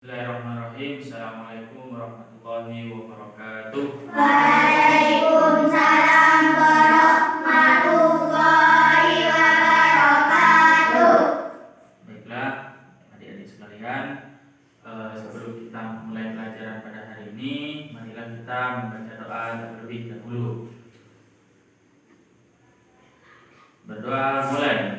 Bismillahirrahmanirrahim. Assalamualaikum warahmatullahi wabarakatuh. Waalaikumsalam warahmatullahi wabarakatuh. Baiklah, adik-adik sekalian, sebelum kita mulai pelajaran pada hari ini, marilah kita membaca doa terlebih dahulu. Berdoa mulai.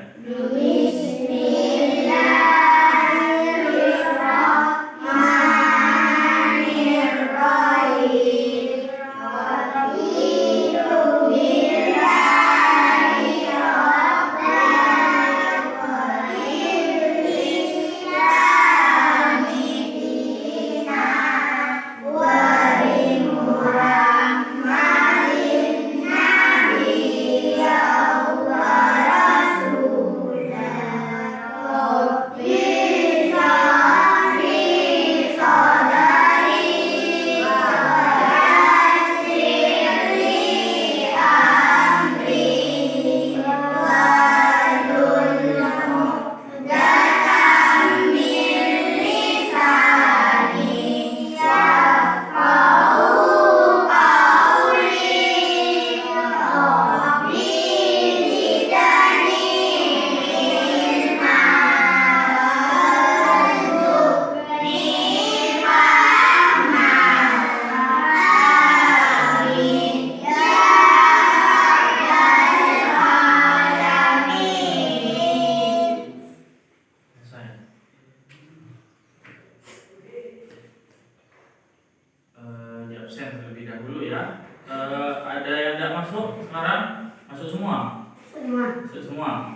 Di absen terlebih dahulu ya. Ada yang tidak masuk sekarang? Masuk semua? Masuk semua.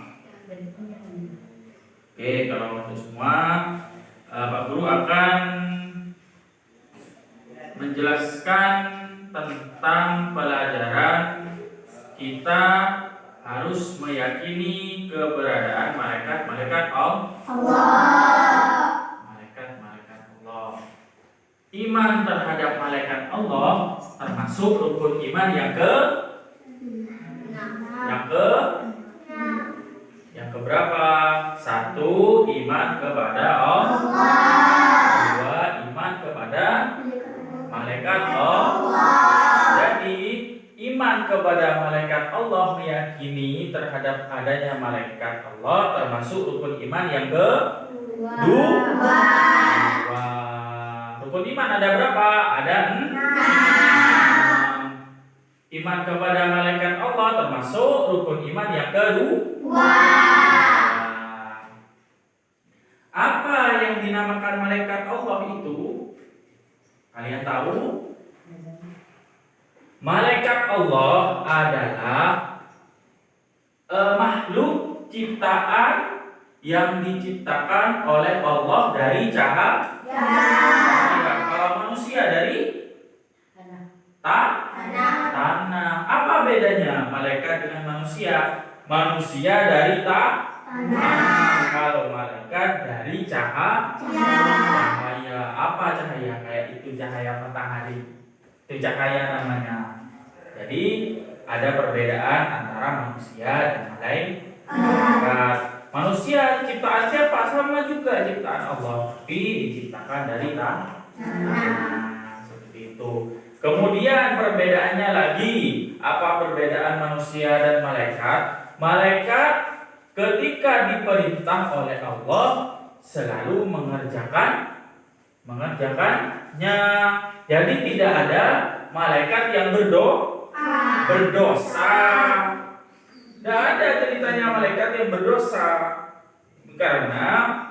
Oke, kalau masuk semua, Pak Guru akan menjelaskan tentang pelajaran kita harus meyakini keberadaan malaikat-malaikat Allah. Malaikat-malaikat Allah. Iman terhadap malaikat Allah termasuk rukun iman yang keberapa? 1, iman kepada Allah. 2, iman kepada malaikat Allah. Jadi iman kepada malaikat Allah, meyakini terhadap adanya malaikat Allah termasuk rukun iman yang kedua. Rukun iman ada berapa? Ada 6. Iman kepada malaikat Allah termasuk rukun iman yang kedua. Apa yang dinamakan malaikat Allah itu? Kalian tahu? Malaikat Allah adalah makhluk ciptaan yang diciptakan oleh Allah dari cahaya. Kalau manusia dari tanah. Apa bedanya malaikat dengan manusia? Manusia dari tanah. Kalau malaikat dari cahaya. Apa cahaya? Kayak itu cahaya matahari. Itu cahaya namanya. Jadi ada perbedaan antara manusia dan malaikat. Manusia ciptaan siapa? Sama juga ciptaan Allah, tapi diciptakan dari tanah. Seperti itu. Kemudian perbedaannya lagi, apa perbedaan manusia dan malaikat? Malaikat ketika diperintah oleh Allah selalu mengerjakannya. Jadi tidak ada malaikat yang berdosa. Tidak ada ceritanya malaikat yang berdosa. Karena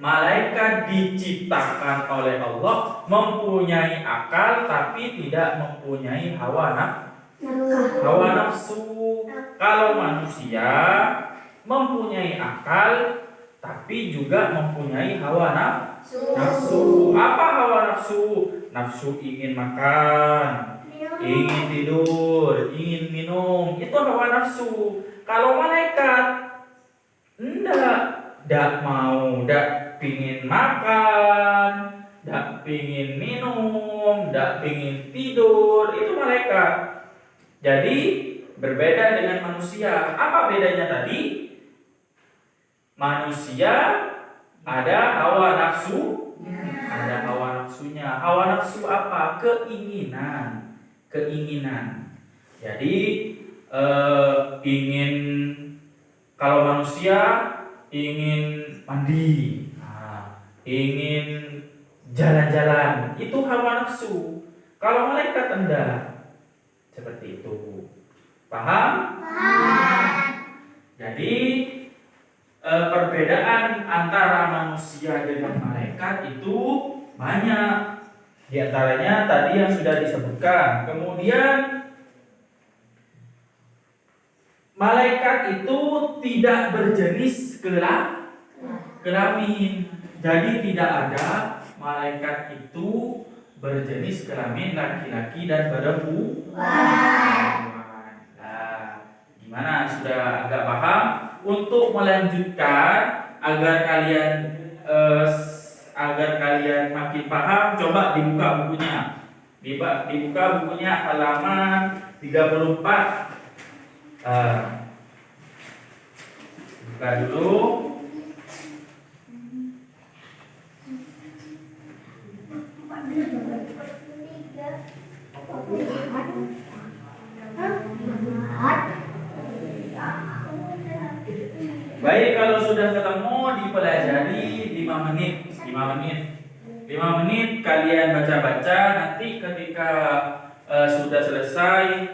malaikat diciptakan oleh Allah mempunyai akal tapi tidak mempunyai hawa nafsu. Kalau manusia mempunyai akal tapi juga mempunyai hawa nafsu. Apa hawa nafsu? Nafsu ingin makan, ingin tidur, ingin minum, itu hawa nafsu. Kalau malaikat enggak mau, enggak pingin makan, enggak pingin minum, enggak pingin tidur, itu malaikat. Jadi berbeda dengan manusia. Apa bedanya tadi? Manusia ada hawa nafsu, Ada hawa nafsunya. Hawa nafsu apa? Keinginan. Keinginan. Jadi ingin, kalau manusia ingin mandi, ingin jalan-jalan, itu hawa nafsu. Kalau malaikat enggak seperti itu. Paham? Jadi perbedaan antara manusia dengan malaikat itu banyak. Di antaranya tadi yang sudah disebutkan. Kemudian malaikat itu tidak berjenis kelamin. Jadi tidak ada malaikat itu berjenis kelamin laki-laki dan perempuan. Nah, gimana? Sudah agak paham? Untuk melanjutkan agar kalian makin paham, coba dibuka bukunya. Dibuka bukunya halaman 34. Buka dulu. Baik, kalau sudah ketemu dipelajari 5 menit. 5 menit kalian baca-baca. Nanti ketika sudah selesai,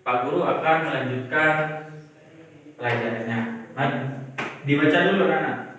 Pak Guru akan melanjutkan pelajarannya. Mari dibaca dulu, anak.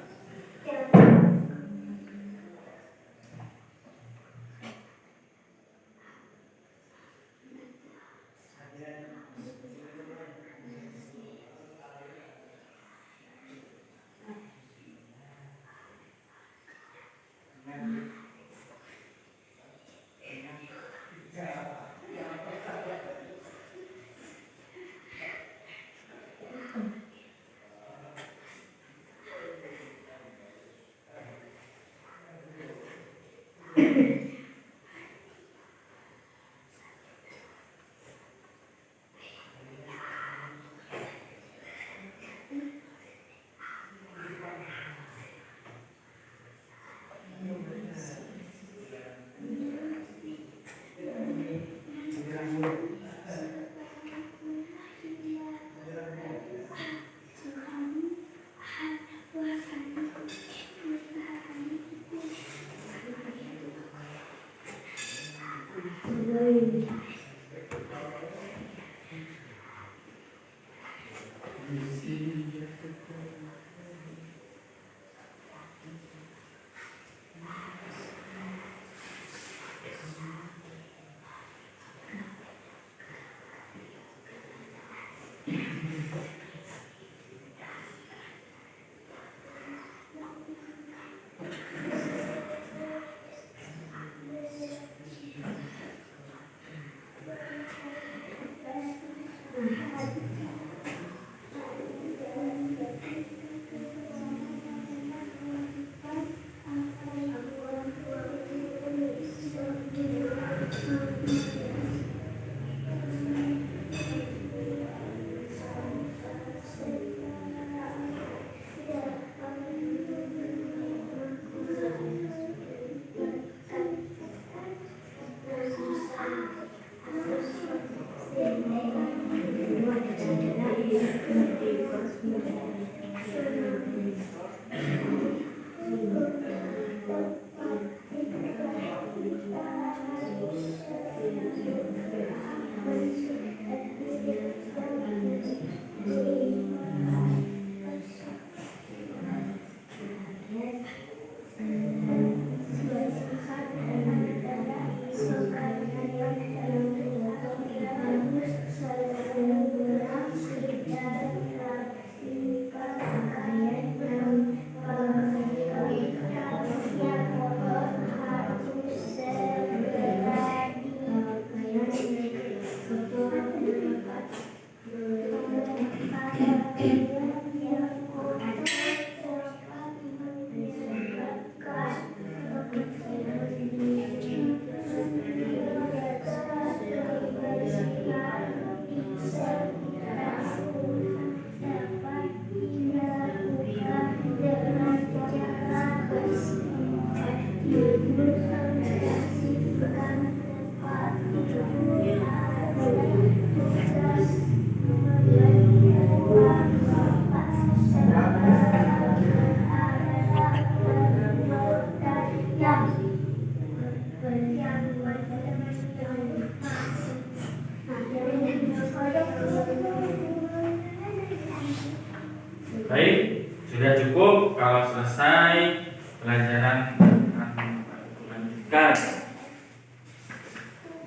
Baik, sudah cukup kalau selesai pelajaran akan lanjutkan.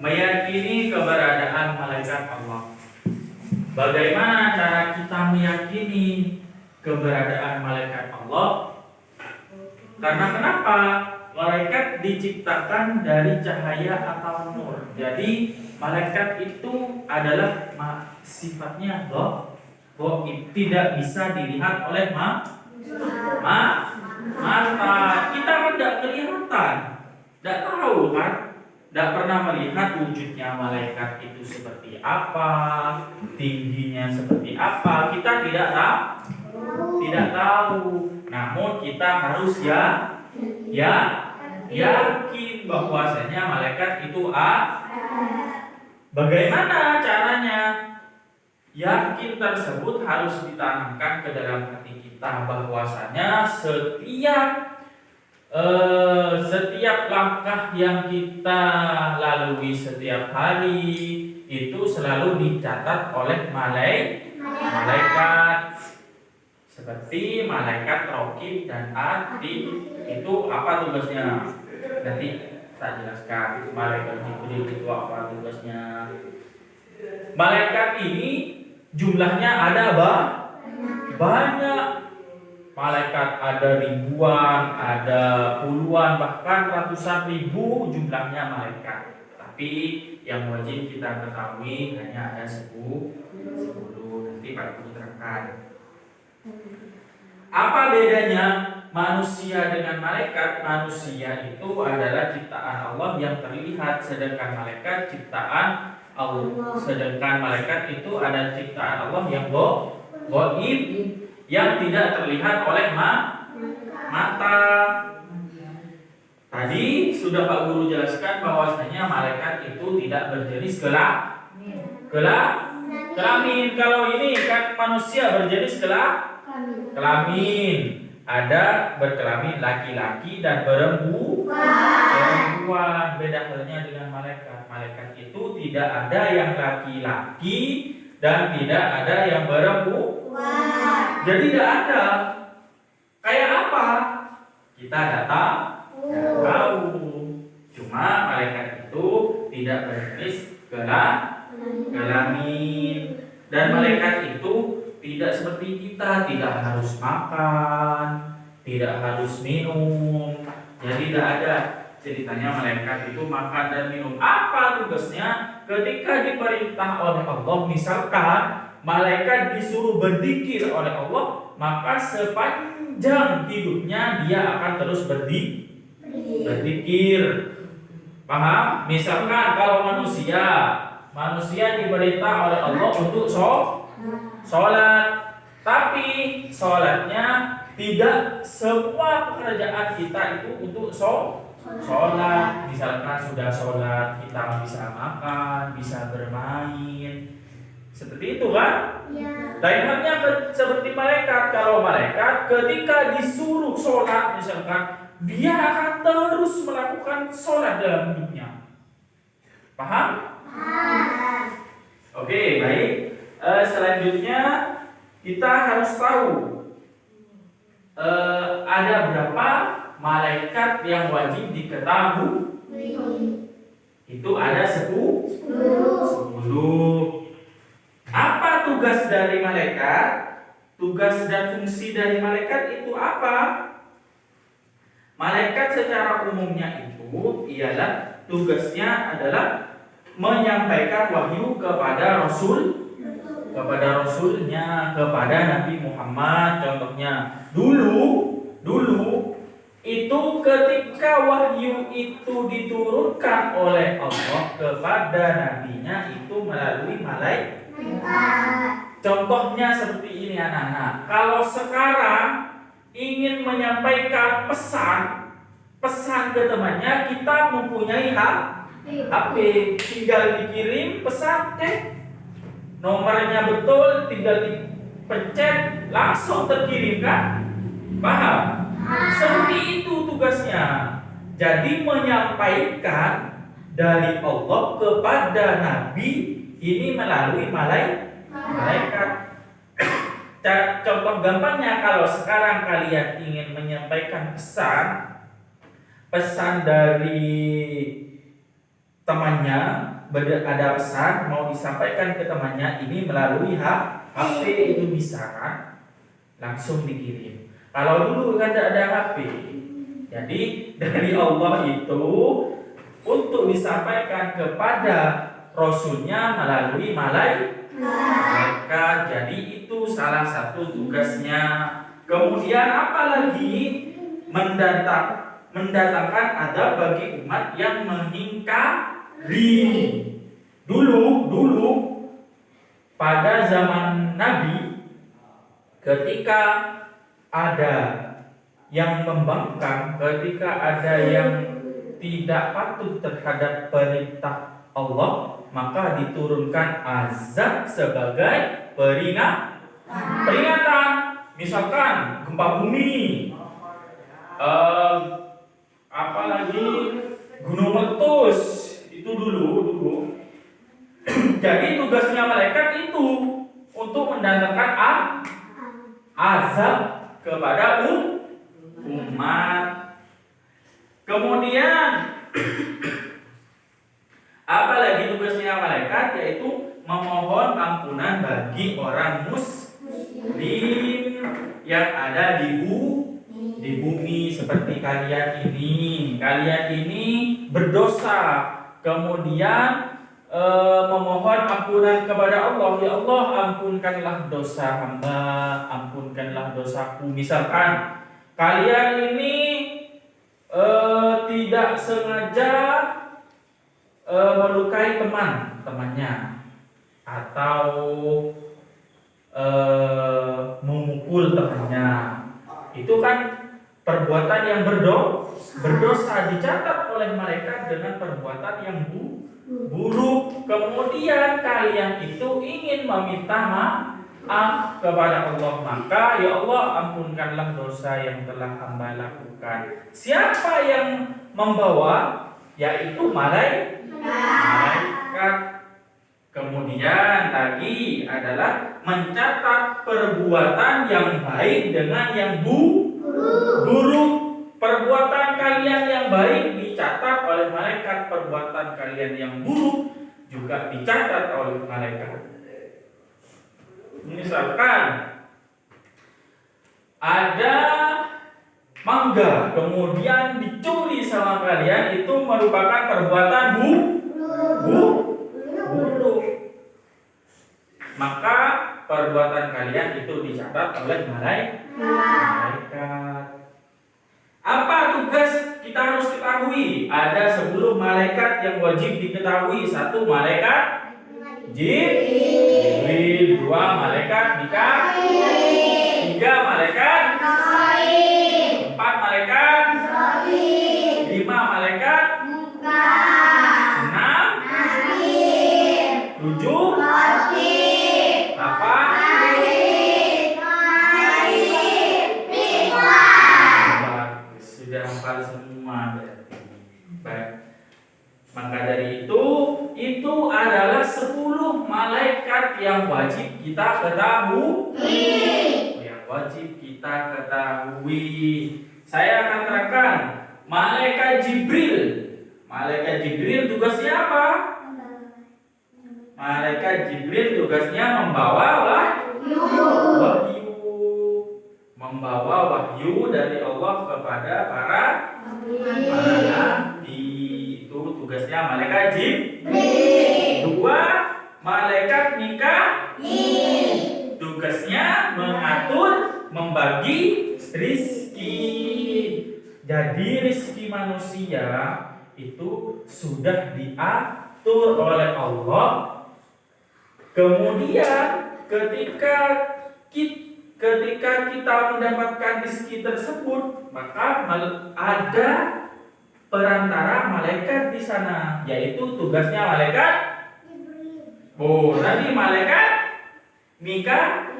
Meyakini keberadaan malaikat Allah. Bagaimana cara kita meyakini keberadaan malaikat Allah? Karena kenapa? Malaikat diciptakan dari cahaya atau nur. Jadi malaikat itu adalah sifatnya Allah, tidak bisa dilihat oleh mata. Kita kan tidak kelihatan, tidak tahu kan, tidak pernah melihat wujudnya malaikat itu seperti apa, tingginya seperti apa, kita tidak tahu. Namun kita harus yakin bahwasanya malaikat itu Bagaimana caranya? Yakin tersebut harus ditanamkan ke dalam hati kita bahwasanya setiap langkah yang kita lalui setiap hari itu selalu dicatat oleh malaikat. Seperti malaikat Raqib dan Atid. Itu apa tugasnya? Nanti tak jelaskan. Malaikat Jibril itu apa tugasnya? Malaikat ini jumlahnya ada banyak. Malaikat ada ribuan, ada puluhan, bahkan ratusan ribu jumlahnya malaikat. Tapi yang wajib kita ketahui hanya ada 10. Nanti Pak Guru terangkan. Apa bedanya manusia dengan malaikat? Manusia itu adalah ciptaan Allah yang terlihat, sedangkan malaikat ciptaan Allah. Sedangkan malaikat itu adalah ciptaan Allah yang gaib, yang tidak terlihat oleh mata. Tadi sudah Pak Guru jelaskan bahwasanya malaikat itu tidak berjenis kelamin. Kalau ini kan manusia berjenis kelamin. Ada berkelamin laki-laki dan perempuan. Beda halnya dengan malaikat. Malaikat itu tidak ada yang laki-laki dan tidak ada yang perempuan. Jadi tidak ada. Kayak apa? Kita tidak tahu. Cuma malaikat itu tidak berjenis kelamin. Dan malaikat itu tidak seperti kita, tidak harus makan, tidak harus minum. Jadi tidak ada ceritanya malaikat itu makan dan minum. Apa tugasnya? Ketika diperintah oleh Allah, misalkan malaikat disuruh berzikir oleh Allah, maka sepanjang hidupnya dia akan terus berzikir. Paham? Misalkan kalau manusia diperintah oleh Allah untuk sholat, tapi sholatnya tidak semua pekerjaan kita itu untuk sholat. Misalkan sudah sholat, kita bisa makan, bisa bermain, seperti itu kan? Ya. Lain halnya seperti malaikat. Kalau malaikat ketika disuruh sholat, misalkan dia akan terus melakukan sholat dalam hidupnya. Paham? Oke, baik. Selanjutnya kita harus tahu ada berapa malaikat yang wajib diketahui. Itu ada 10. Apa tugas dari malaikat? Tugas dan fungsi dari malaikat itu apa? Malaikat secara umumnya itu ialah tugasnya adalah menyampaikan wahyu kepada rasulnya, kepada Nabi Muhammad. Contohnya dulu itu ketika wahyu itu diturunkan oleh Allah kepada nabinya itu melalui malaikat. Contohnya seperti ini anak-anak. Kalau sekarang ingin menyampaikan pesan pesan ke temannya, kita mempunyai HP, tinggal dikirim pesan, nomornya betul, tinggal dipencet, langsung terkirim kan? Paham? Seperti itu tugasnya. Jadi menyampaikan dari Allah kepada Nabi ini melalui malaikat. Contoh gampangnya, kalau sekarang kalian ingin menyampaikan pesan dari temannya, ada pesan mau disampaikan ke temannya ini melalui HP, itu bisa kan? Langsung dikirim. Kalau dulu kan tidak ada HP, jadi dari Allah itu untuk disampaikan kepada Rasulnya melalui malaikat. Jadi itu salah satu tugasnya. Kemudian apalagi mendatangkan adab bagi umat yang mengingkari. Dulu pada zaman Nabi, ketika ada yang membangkang, ketika ada yang tidak patuh terhadap perintah Allah, maka diturunkan azab sebagai peringatan. Misalkan gempa bumi, apalagi gunung meletus, itu dulu. Jadi tugasnya malaikat itu untuk mendatangkan azab kepada umat. Kemudian apalagi tugasnya malaikat, yaitu memohon ampunan bagi orang muslim yang ada di bumi seperti kalian ini. Kalian ini berdosa, kemudian memohon ampunan kepada Allah. Ya Allah, ampunkanlah dosa hamba, ampunkanlah dosaku. Misalkan kalian ini tidak sengaja melukai temannya, atau memukul temannya, itu kan perbuatan yang berdosa, dicatat oleh malaikat dengan perbuatan yang buruk. Kemudian kalian itu ingin meminta maaf kepada Allah, maka ya Allah, ampunkanlah dosa yang telah hamba lakukan. Siapa yang membawa? Yaitu malaikat. Kemudian lagi adalah mencatat perbuatan yang baik dengan yang buruk. Perbuatan kalian yang baik dicatat oleh malaikat, perbuatan kalian yang buruk juga dicatat oleh malaikat. Misalkan ada mangga kemudian dicuri sama kalian, itu merupakan perbuatan buruk. Maka perbuatan kalian itu dicatat oleh malaikat. Apa tugas kita harus ketahui? Ada 10 malaikat yang wajib diketahui. 1 malaikat Jibril, 2 malaikat Mikail, 3 malaikat Israfil, 4 malaikat Israfil, 5 malaikat Munkar, 6 Nakir, 7 Latif, 8 sudah hafal semua berarti. Baik. Maka dari itu adalah 10 malaikat yang wajib kita ketahui. Saya akan terangkan. Malaikat Jibril tugasnya apa? Malaikat Jibril tugasnya membawa wahyu. Membawa wahyu dari Allah kepada para nabi. Itu tugasnya malaikat Jibril. 2 malaikat Mikail, tugasnya mengatur, membagi rizki. Jadi rizki manusia itu sudah diatur oleh Allah. Kemudian ketika ketika kita mendapatkan rizki tersebut, maka ada perantara malaikat di sana, yaitu tugasnya malaikat. Oh, tadi malaikat Mikail.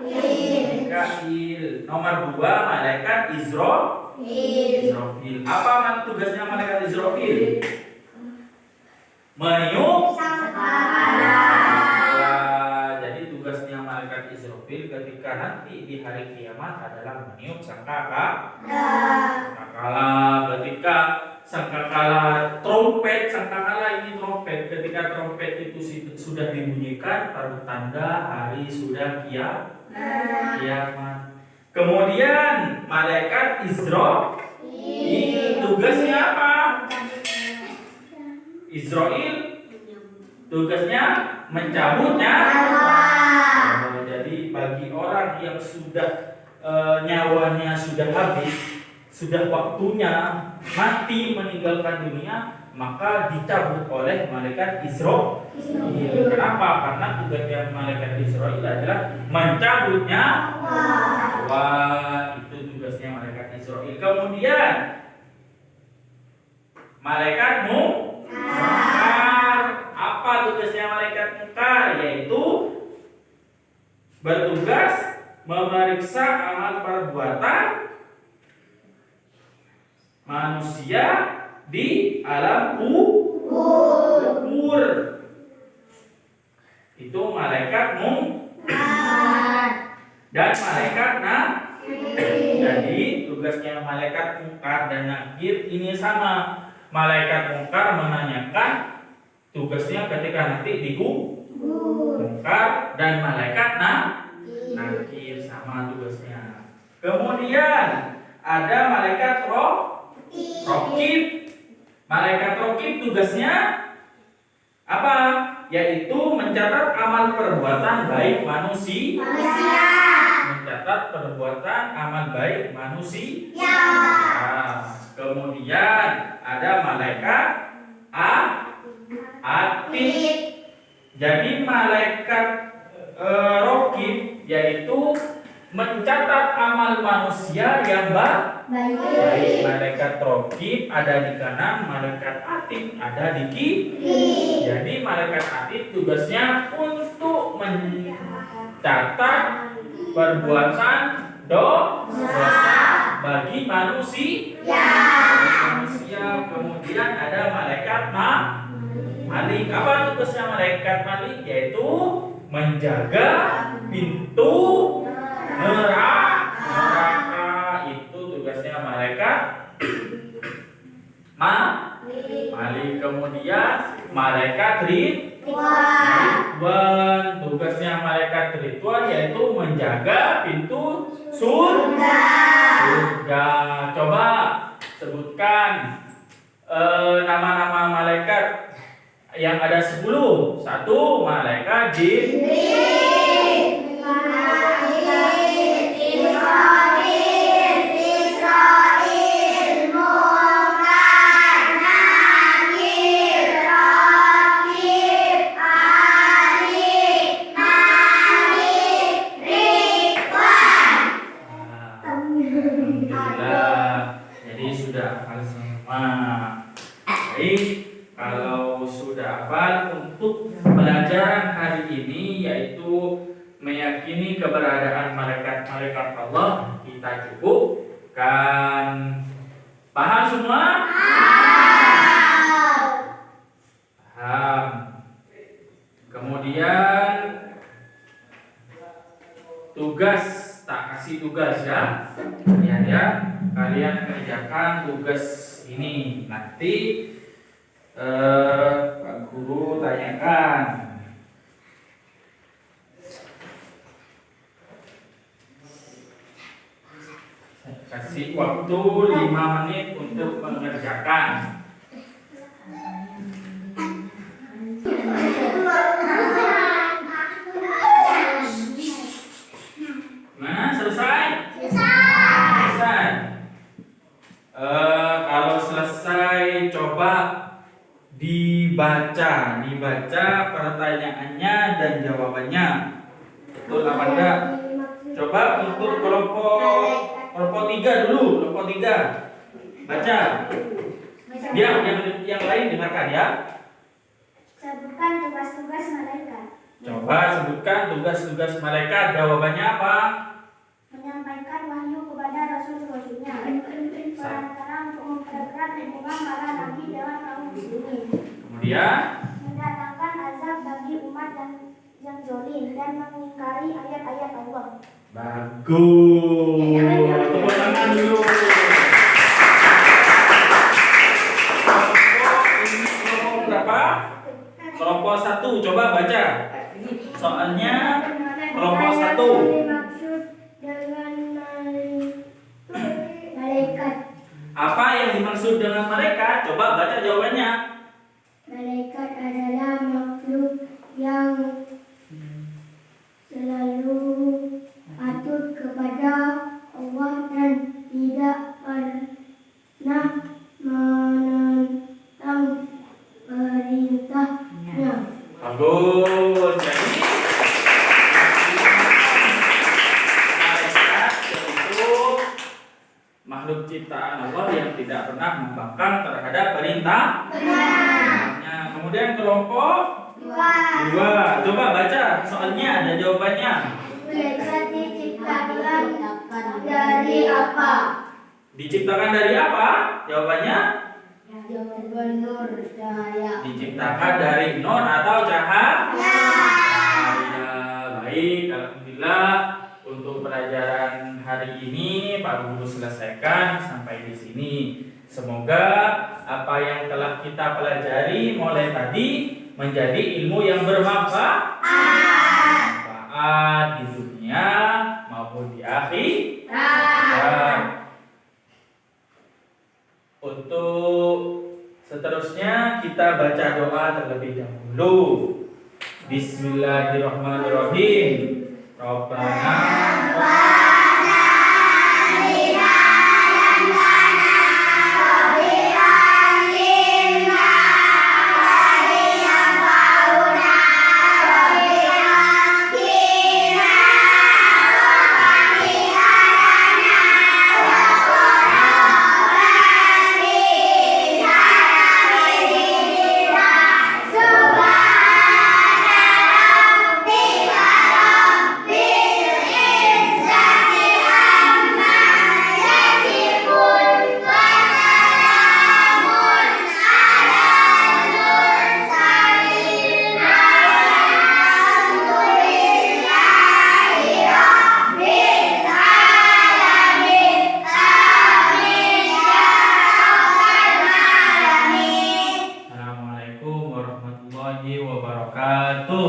Nomor 2 malaikat Israfil. Apa tugasnya malaikat Israfil? Meniup sangkakala. Jadi tugasnya malaikat Israfil ketika nanti di hari kiamat adalah meniup sangkakala. Ketika sangkakala trompet, sangkakala ini trompet. Ketika trompet itu sudah dibunyikan, tanda hari sudah kiamat. Kemudian malaikat Israfil tugasnya apa? Israel tugasnya mencabutnya. Jadi bagi orang yang sudah nyawanya sudah habis, sudah waktunya mati meninggalkan dunia, maka dicabut oleh malaikat Israel. Kenapa? Karena tugasnya malaikat Israel adalah mencabutnya. Wah, itu tugasnya malaikat Israel. Kemudian malaikat Munkar. Apa tugasnya malaikat Munkar? Yaitu bertugas memeriksa amal perbuatan manusia di alam kubur. Itu malaikat Munkar dan malaikat Nakir. Jadi tugasnya malaikat Munkar dan Nakir ini sama. Malaikat Munkar menanyakan tugasnya ketika nanti di Munkar, dan malaikat Nakir sama tugasnya. Kemudian ada malaikat Rokib. Malaikat Rokib tugasnya apa? Yaitu mencatat amal perbuatan baik manusia. Mencatat perbuatan amal baik manusia. Kemudian ada malaikat Atid. Jadi malaikat Rokib yaitu mencatat amal manusia yang baik. Malaikat Rokib ada di kanan, malaikat Atid ada di kiri. Jadi malaikat Atid tugasnya untuk mencatat perbuatan dosa bagi manusia. Kemudian ada malaikat Malik. Apa tugasnya malaikat Malik? Yaitu menjaga pintu neraka. Itu tugasnya malaikat Malik. Kemudian malaikat Ridwan. Tugasnya malaikat Ridwan yaitu menjaga pintu surga. Coba sebutkan nama-nama malaikat yang ada 10. 1 malaikat Jibril. Jadi sudah hafal semua. Baik, kalau sudah hafal, untuk pelajaran hari ini yaitu meyakini keberadaan malaikat-malaikat Allah, kita cukupkan. Paham semua? Paham. Kemudian tugas, tak kasih tugas ya. Kalian kerjakan tugas ini. Nanti Pak Guru tanyakan. Kasih waktu 5 menit untuk mengerjakan. Nah, selesai? Selesai. Kalau selesai coba dibaca pertanyaannya dan jawabannya. Betul apa enggak? Coba untuk kelompok 3 dulu, kelompok 3. Baca. Yang lain dengarkan ya. Sebutkan tugas-tugas malaikat. Coba sebutkan tugas-tugas malaikat. Jawabannya apa? Menyampaikan wahyu kepada rasul-rasulnya. Perantara untuk memperberat hubungan para nabi dengan kaum muslimin. Kemudian Mendatangkan azab bagi umat yang zalim dan mengingkari ayat-ayat Allah. bagus. Tepuk tangan dulu. Kelompok berapa? Kelompok 1. Coba baca. Soalnya kelompok 1. Dimaksud dengan malaikat. Apa yang dimaksud dengan malaikat? Coba baca jawabannya. Malaikat adalah makhluk yang selalu patuh kepada Allah dan tidak pernah menentang perintahnya. Bagus. Jadi malaikat yaitu makhluk ciptaan Allah yang tidak pernah membangkang terhadap perintahnya. Kemudian kelompok 2. Coba baca. Soalnya ada jawabannya. Malaikat diciptakan dari apa? Diciptakan dari apa? Jawabannya Jawaban nur cahaya. diciptakan dari nur atau cahaya. Baik, alhamdulillah untuk pelajaran hari ini Pak Guru selesaikan sampai di sini. Semoga apa yang telah kita pelajari mulai tadi menjadi ilmu yang bermanfaat di dunia maupun di akhirat. Untuk seterusnya kita baca doa terlebih dahulu. Bismillahirrahmanirrahim. Rabbana Assalamualaikum warahmatullahi wabarakatuh.